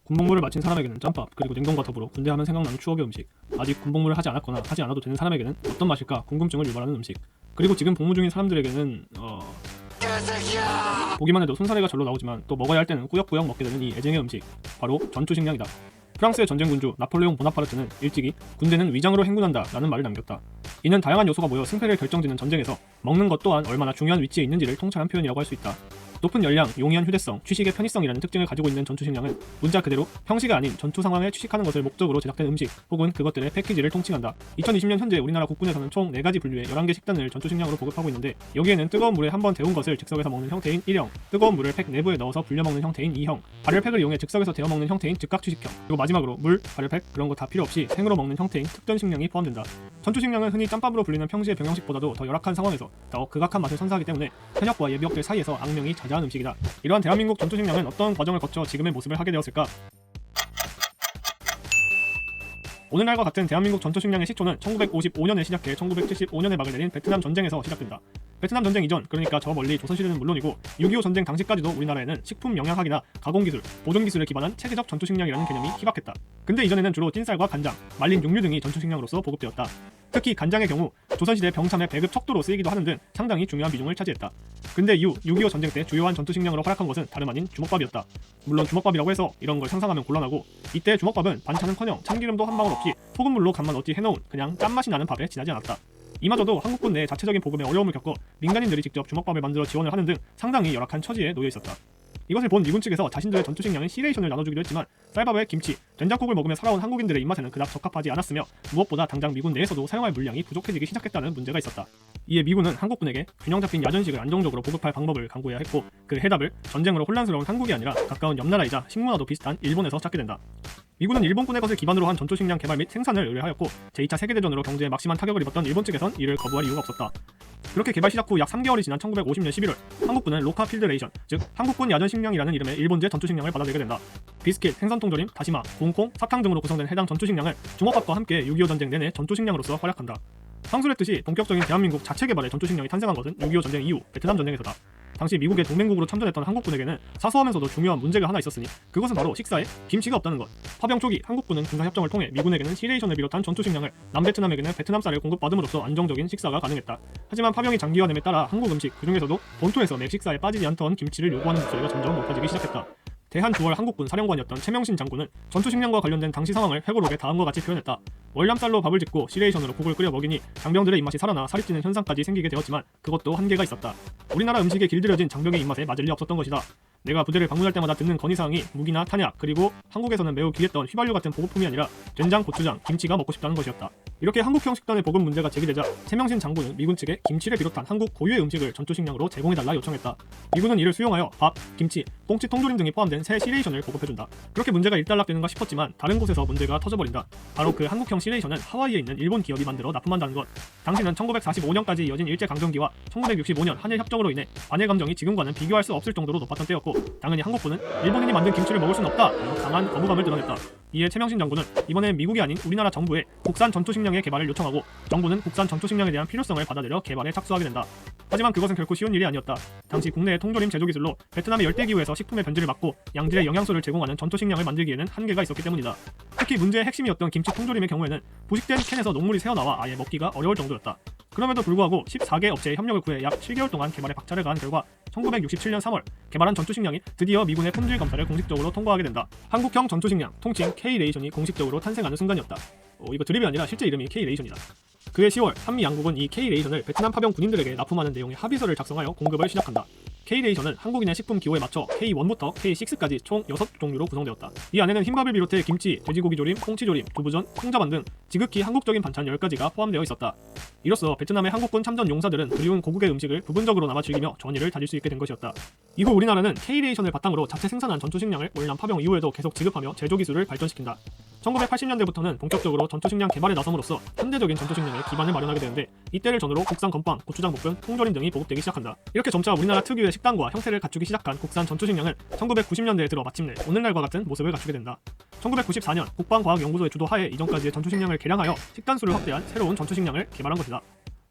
군복무를 마친 사람에게는 짬밥 그리고 냉동과 더불어 군대 하면 생각나는 추억의 음식, 아직 군복무를 하지 않았거나 하지 않아도 되는 사람에게는 어떤 맛일까 궁금증을 유발하는 음식, 그리고 지금 복무 중인 사람들에게는 보기만 해도 손사래가 절로 나오지만 또 먹어야 할 때는 꾸역꾸역 먹게 되는 이 애증의 음식, 바로 전투식량이다. 프랑스의 전쟁군주 나폴레옹 보나파르트는 일찍이 군대는 위장으로 행군한다 라는 말을 남겼다. 이는 다양한 요소가 모여 승패를 결정짓는 전쟁에서 먹는 것 또한 얼마나 중요한 위치에 있는지를 통찰한 표현이라고 할 수 있다. 높은 열량, 용이한 휴대성, 취식의 편의성이라는 특징을 가지고 있는 전투식량은 문자 그대로 평시가 아닌 전투 상황에 취식하는 것을 목적으로 제작된 음식 혹은 그것들의 패키지를 통칭한다. 2020년 현재 우리나라 국군에서는 총 4가지 분류의 11개 식단을 전투식량으로 보급하고 있는데, 여기에는 뜨거운 물에 한번 데운 것을 즉석에서 먹는 형태인 1형, 뜨거운 물을 팩 내부에 넣어서 불려 먹는 형태인 2형, 발열팩을 이용해 즉석에서 데워 먹는 형태인 즉각 취식형, 그리고 마지막으로 물, 발열팩 그런 거 다 필요 없이 생으로 먹는 형태인 특전식량이 포함된다. 전투식량은 흔히 짬밥으로 불리는 평시의 병형식보다도 더 열악한 상황에서 더 극악한 맛을 선사하기 때문에 현역과 예비역들 사이에서 악명이 자자한 음식이다. 이러한 대한민국 전투식량은 어떤 과정을 거쳐 지금의 모습을 하게 되었을까? 오늘날과 같은 대한민국 전투식량의 시초는 1955년에 시작해 1975년에 막을 내린 베트남 전쟁에서 시작된다. 베트남 전쟁 이전, 그러니까 저 멀리 조선시대는 물론이고 6.25 전쟁 당시까지도 우리나라에는 식품 영양학이나 가공기술, 보존기술에 기반한 체계적 전투식량이라는 개념이 희박했다. 근데 이전에는 주로 찐쌀과 간장, 말린 육류 등이 전투식량으로서 보급되었다. 특히 간장의 경우 조선시대 병참의 배급 척도로 쓰이기도 하는 등 상당히 중요한 비중을 차지했다. 근데 이후 6.25 전쟁 때 주요한 전투식량으로 활약한 것은 다름 아닌 주먹밥이었다. 물론 주먹밥이라고 해서 이런 걸 상상하면 곤란하고, 이때 주먹밥은 반찬은커녕 참기름도 한 방울 없이 소금물로 간만 어찌 해놓은 그냥 짠맛이 나는 밥에 지나지 않았다. 이마저도 한국군 내 자체적인 보급에 어려움을 겪어 민간인들이 직접 주먹밥을 만들어 지원을 하는 등 상당히 열악한 처지에 놓여 있었다. 이것을 본 미군 측에서 자신들의 전투식량인 시레이션을 나눠주기도 했지만 쌀밥에 김치, 된장국을 먹으며 살아온 한국인들의 입맛에는 그닥 적합하지 않았으며 무엇보다 당장 미군 내에서도 사용할 물량이 부족해지기 시작했다는 문제가 있었다. 이에 미군은 한국군에게 균형 잡힌 야전식을 안정적으로 보급할 방법을 강구해야 했고, 그 해답을 전쟁으로 혼란스러운 한국이 아니라 가까운 옆나라이자 식문화도 비슷한 일본에서 찾게 된다. 미군은 일본군의 것을 기반으로 한 전투식량 개발 및 생산을 의뢰하였고, 제2차 세계대전으로 경제에 막심한 타격을 입었던 일본 측에선 이를 거부할 이유가 없었다. 그렇게 개발 시작 후 약 3개월이 지난 1950년 11월 한국군은 로카 필드 레이션, 즉 한국군 야전식량이라는 이름의 일본제 전투식량을 받아들게 된다. 비스킷, 생선통조림, 다시마, 곰콩, 사탕 등으로 구성된 해당 전투식량을 주먹밥과 함께 6.25 전쟁 내내 전투식량으로서 활약한다. 상술했듯이 본격적인 대한민국 자체 개발의 전투식량이 탄생한 것은 6.25 전쟁 이후 베트남 전쟁에서다. 당시 미국의 동맹국으로 참전했던 한국군에게는 사소하면서도 중요한 문제가 하나 있었으니 그것은 바로 식사에 김치가 없다는 것. 파병 초기 한국군은 군사협정을 통해 미군에게는 시레이션을 비롯한 전투식량을, 남베트남에게는 베트남쌀을 공급받음으로써 안정적인 식사가 가능했다. 하지만 파병이 장기화됨에 따라 한국 음식, 그중에서도 본토에서 맥식사에 빠지지 않던 김치를 요구하는 목소리가 점점 높아지기 시작했다. 대한주월 한국군 사령관이었던 최명신 장군은 전투식량과 관련된 당시 상황을 회고록에 다음과 같이 표현했다. 월남쌀로 밥을 짓고 시레이션으로 국을 끓여 먹이니 장병들의 입맛이 살아나 살이 찌는 현상까지 생기게 되었지만 그것도 한계가 있었다. 우리나라 음식에 길들여진 장병의 입맛에 맞을 리 없었던 것이다. 내가 부대를 방문할 때마다 듣는 건의사항이 무기나 탄약, 그리고 한국에서는 매우 귀했던 휘발유 같은 보급품이 아니라 된장, 고추장, 김치가 먹고 싶다는 것이었다. 이렇게 한국형 식단의 보급 문제가 제기되자 최명신 장군은 미군 측에 김치를 비롯한 한국 고유의 음식을 전투식량으로 제공해달라 요청했다. 미군은 이를 수용하여 밥, 김치, 꽁치, 통조림 등이 포함된 새 시레이션을 보급해준다. 그렇게 문제가 일단락되는가 싶었지만 다른 곳에서 문제가 터져버린다. 바로 그 한국형 시레이션은 하와이에 있는 일본 기업이 만들어 납품한다는 것. 당시는 1945년까지 이어진 일제강점기와 1965년 한일협정으로 인해 반일 감정이 지금과는 비교할 수 없을 정도로 높았던 때였고, 당연히 한국군은 일본인이 만든 김치를 먹을 순 없다 라는 강한 거부감을 드러냈다. 이에 최명신 장군은 이번엔 미국이 아닌 우리나라 정부에 국산 전투식량의 개발을 요청하고, 정부는 국산 전투식량에 대한 필요성을 받아들여 개발에 착수하게 된다. 하지만 그것은 결코 쉬운 일이 아니었다. 당시 국내의 통조림 제조 기술로 베트남의 열대기후에서 식품의 변질을 막고 양질의 영양소를 제공하는 전투식량을 만들기에는 한계가 있었기 때문이다. 특히 문제의 핵심이었던 김치 통조림의 경우에는 부식된 캔에서 녹물이 새어나와 아예 먹기가 어려울 정도였다. 그럼에도 불구하고 14개 업체의 협력을 구해 약 7개월 동안 개발에 박차를 가한 결과 1967년 3월 개발한 전투식량이 드디어 미군의 품질 검사를 공식적으로 통과하게 된다. 한국형 전투식량, 통칭 K-레이션이 공식적으로 탄생하는 순간이었다. 이거 드립이 아니라 실제 이름이 K-레이션이다. 그해 10월 한미 양국은 이 K-레이션을 베트남 파병 군인들에게 납품하는 내용의 합의서를 작성하여 공급을 시작한다. K-레이션은 한국인의 식품 기호에 맞춰 K1부터 K6까지 총 6종류로 구성되었다. 이 안에는 흰밥을 비롯해 김치, 돼지고기 조림, 꽁치조림, 두부전, 콩자반 등 지극히 한국적인 반찬 10가지가 포함되어 있었다. 이로써 베트남의 한국군 참전 용사들은 그리운 고국의 음식을 부분적으로 남아 즐기며 전의를 다질 수 있게 된 것이었다. 이후 우리나라는 K-레이션을 바탕으로 자체 생산한 전투식량을 월남 파병 이후에도 계속 지급하며 제조기술을 발전시킨다. 1980년대부터는 본격적으로 전투식량 개발에 나섬으로써 현대적인 전투식량의 기반을 마련하게 되는데, 이때를 전후로 국산 건빵, 고추장 볶음, 통조림 등이 보급되기 시작한다. 이렇게 점차 우리나라 특유의 식단과 형태를 갖추기 시작한 국산 전투식량은 1990년대에 들어 마침내 오늘날과 같은 모습을 갖추게 된다. 1994년 국방과학연구소의 주도 하에 이전까지의 전투식량을 개량하여 식단수를 확대한 새로운 전투식량을 개발한 것이다.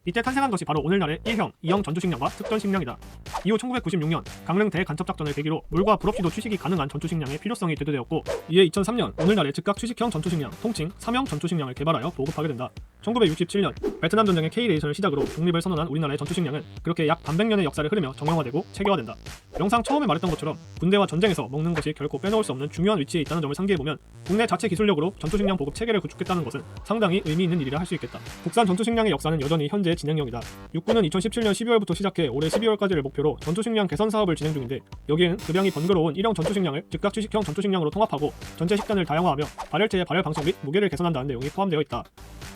이때 탄생한 것이 바로 오늘날의 1형, 2형 전투식량과 특전식량이다. 이후 1996년 강릉 대간첩작전을 계기로 물과 불 없이도 취식이 가능한 전투식량의 필요성이 대두되었고, 이에 2003년 오늘날의 즉각 취식형 전투식량, 통칭 3형 전투식량을 개발하여 보급하게 된다. 1967년 베트남 전쟁의 K-레이션을 시작으로 독립을 선언한 우리나라의 전투식량은 그렇게 약 반백년의 역사를 흐르며 정형화되고 체계화된다. 영상 처음에 말했던 것처럼 군대와 전쟁에서 먹는 것이 결코 빼놓을 수 없는 중요한 위치에 있다는 점을 상기해보면 국내 자체 기술력으로 전투식량 보급 체계를 구축했다는 것은 상당히 의미 있는 일이라 할 수 있겠다. 국산 전투식량의 역사는 여전히 현재 진행형이다. 육군은 2017년 12월부터 시작해 올해 12월까지를 목표로 전투식량 개선 사업을 진행 중인데, 여기에는 급양이 번거로운 1형 전투식량을 즉각 취식형 전투식량으로 통합하고 전체 식단을 다양화하며 발열체의 발열 방식 및 무게를 개선한다는 내용이 포함되어 있다.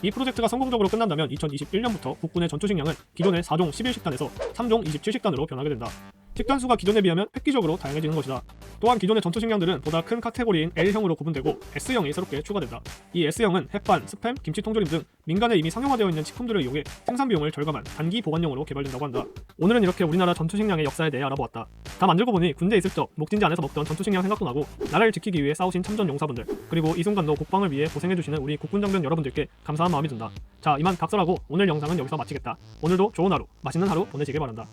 이 프로젝트가 성공적으로 끝난다면 2021년부터 국군의 전투식량은 기존의 4종 11식단에서 3종 27식단으로 변하게 된다. 식단 수가 기존에 비하면 획기적으로 다양해지는 것이다. 또한 기존의 전투식량들은 보다 큰 카테고리인 L형으로 구분되고 S형이 새롭게 추가된다. 이 S형은 햇반, 스팸, 김치 통조림 등 민간에 이미 상용화되어 있는 식품들을 이용해 생산 비용을 절감한 단기 보관용으로 개발된다고 한다. 오늘은 이렇게 우리나라 전투식량의 역사에 대해 알아보았다. 다 만들고 보니 군대에 있을 적 목진지 안에서 먹던 전투식량 생각도 나고, 나라를 지키기 위해 싸우신 참전 용사분들, 그리고 이 순간도 국방을 위해 고생해주시는 우리 국군 장병 여러분들께 감사한 마음이 든다. 자, 이만 각설하고 오늘 영상은 여기서 마치겠다. 오늘도 좋은 하루, 맛있는 하루 보내시길 바란다.